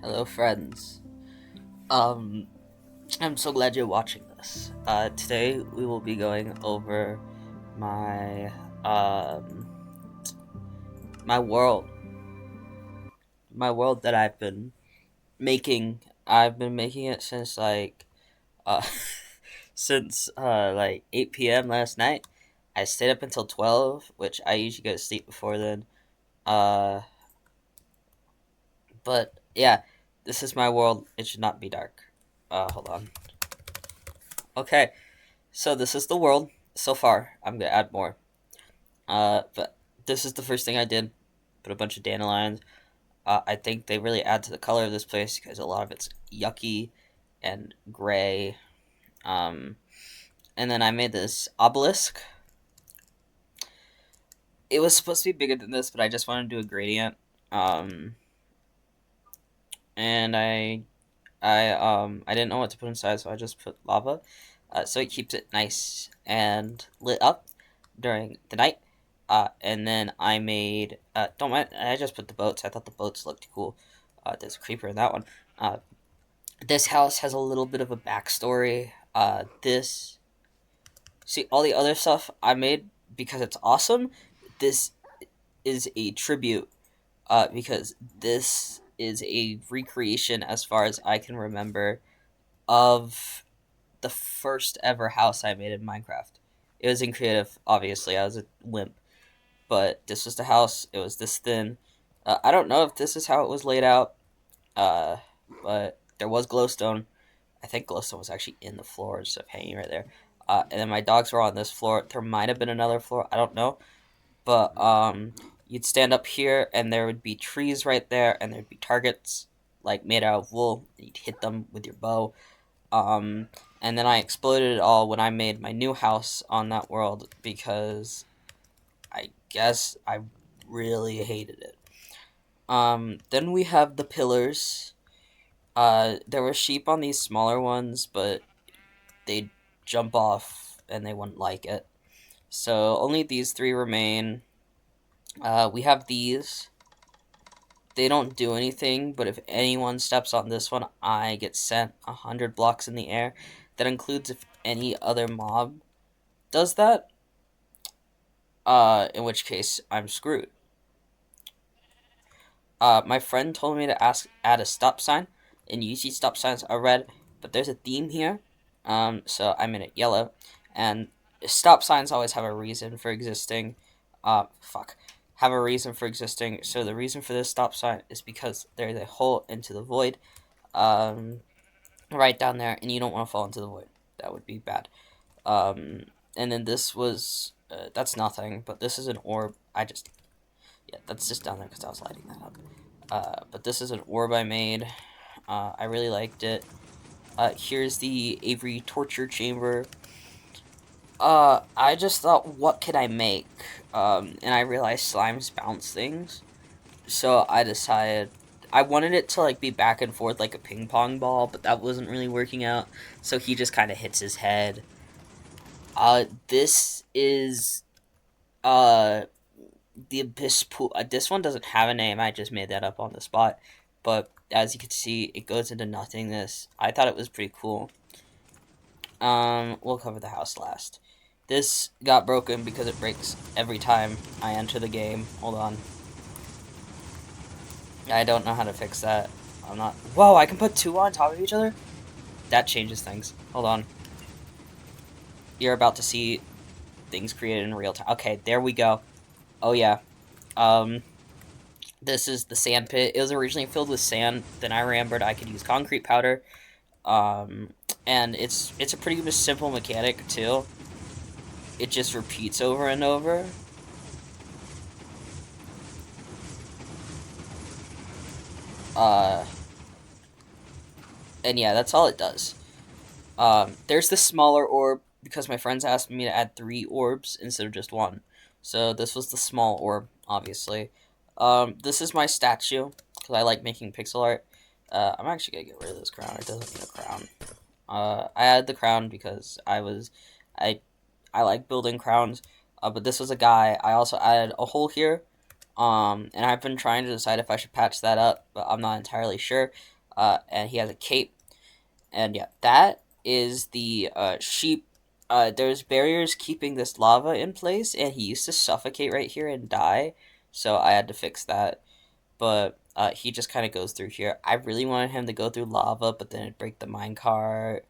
Hello, friends. I'm so glad you're watching this. Today we will be going over my um my world, my world that I've been making. I've been making it since uh since 8 p.m. last night. I stayed up until 12, which I usually go to sleep before then. Uh, but yeah, this is my world. It should not be dark. Hold on. Okay. So this is the world so far. I'm gonna add more. But this is the first thing I did. Put a bunch of dandelions. I think they really add to the color of this place because a lot of it's yucky and gray. Um, and then I made this obelisk. It was supposed to be bigger than this, but I just wanted to do a gradient. Um, and I didn't know what to put inside, so I just put lava. So it keeps it nice and lit up during the night. And then I made don't mind. I just put the boats. I thought the boats looked cool. There's a creeper in that one. Uh, this house has a little bit of a backstory. This see all the other stuff I made because it's awesome. This is a tribute. Because this is a recreation, as far as I can remember, of the first ever house I made in Minecraft. It was in creative, obviously. I was a wimp, but this was the house. It was this thin. I don't know if this is how it was laid out, uh, but there was glowstone. I think glowstone was actually in the floor, just hanging right there. And then my dogs were on this floor. There might have been another floor. I don't know, but you'd stand up here, and there would be trees right there, and there'd be targets like made out of wool. You'd hit them with your bow. Um, and then I exploded it all when I made my new house on that world because I guess I really hated it. Then we have the pillars. There were sheep on these smaller ones, but they'd jump off and they wouldn't like it. So only these three remain. We have these. They don't do anything, but if anyone steps on this one, I get sent 100 blocks in the air. That includes if any other mob does that, in which case I'm screwed. My friend told me to add a stop sign, and usually stop signs are red, but there's a theme here, so I made it yellow, and stop signs always have a reason for existing. Fuck. Have a reason for existing. So the reason for this stop sign is because there's a hole into the void, um, right down there, and you don't want to fall into the void. That would be bad. And then this was that's nothing, but this is an orb. Yeah, that's just down there because I was lighting that up. But this is an orb I made. I really liked it. Here's the Avery torture chamber. I just thought, what can I make? And I realized slimes bounce things, so I decided I wanted it to be back and forth like a ping pong ball, but that wasn't really working out. So he just kind of hits his head. This is uh the abyss pool. This one doesn't have a name. I just made that up on the spot. But as you can see, it goes into nothingness. I thought it was pretty cool. We'll cover the house last. This got broken because it breaks every time I enter the game. Hold on. I don't know how to fix that. I'm not. Whoa! I can put two on top of each other. That changes things. Hold on. You're about to see things created in real time. Okay, there we go. Oh yeah. Um, This is the sand pit. It was originally filled with sand. Then I remembered I could use concrete powder. Um, and it's a pretty simple mechanic too. It just repeats over and over. Uh, and yeah, that's all it does. There's the smaller orb because my friends asked me to add three orbs instead of just one. So this was the small orb, obviously. This is my statue because I like making pixel art. I'm actually gonna get rid of this crown. It doesn't need a crown. I added the crown because I I like building crowns. But this was a guy. I also added a hole here. And I've been trying to decide if I should patch that up, but I'm not entirely sure. and he has a cape. And yeah, that is the sheep. There's barriers keeping this lava in place, and he used to suffocate right here and die, so I had to fix that. But he just kind of goes through here. I really wanted him to go through lava, but then it'd break the minecart.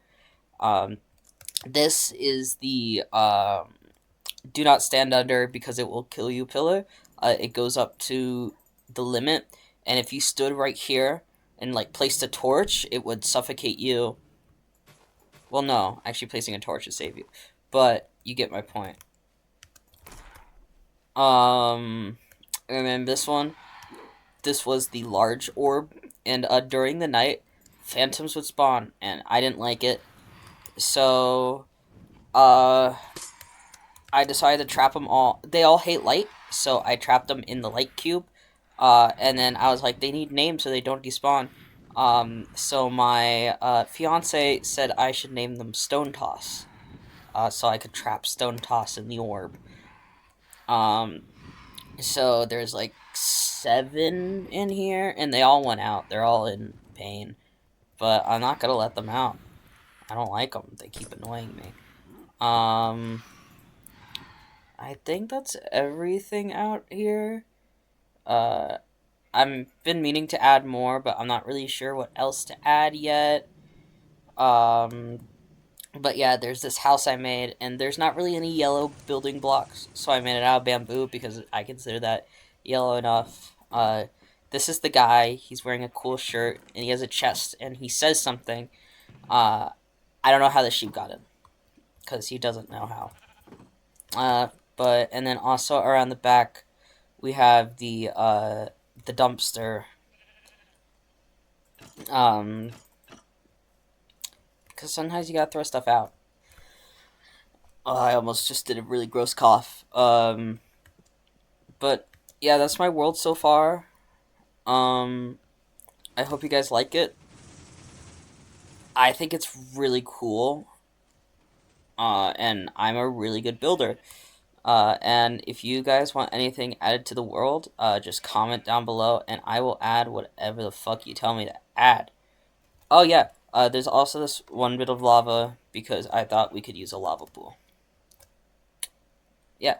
Um, this is the do not stand under because it will kill you pillar. It goes up to the limit, and if you stood right here and like placed a torch, it would suffocate you. Well, no, actually placing a torch would save you, but you get my point. Um, and then this one, this was the large orb, and during the night, phantoms would spawn, and I didn't like it, so uh, I decided to trap them all. They all hate light, so I trapped them in the light cube. And then I was like, they need names so they don't despawn. So my fiance said I should name them Stone Toss, so I could trap Stone Toss in the orb. Um, so there's like 7 in here, and they all went out. They're all in pain, but I'm not gonna let them out. I don't like them. They keep annoying me. Um, I think that's everything out here. Uh, I've been meaning to add more, but I'm not really sure what else to add yet. Um, but yeah, there's this house I made, and there's not really any yellow building blocks, so I made it out of bamboo because I consider that yellow enough. This is the guy. He's wearing a cool shirt, and he has a chest, and he says something. Uh, I don't know how the sheep got in, because he doesn't know how. But and then also around the back, we have the dumpster. Um, because sometimes you gotta throw stuff out. I almost just did a really gross cough. But yeah, that's my world so far. Um, I hope you guys like it. I think it's really cool. And I'm a really good builder. And if you guys want anything added to the world, just comment down below, and I will add whatever the fuck you tell me to add. Oh yeah, there's also this one bit of lava because I thought we could use a lava pool. Yeah.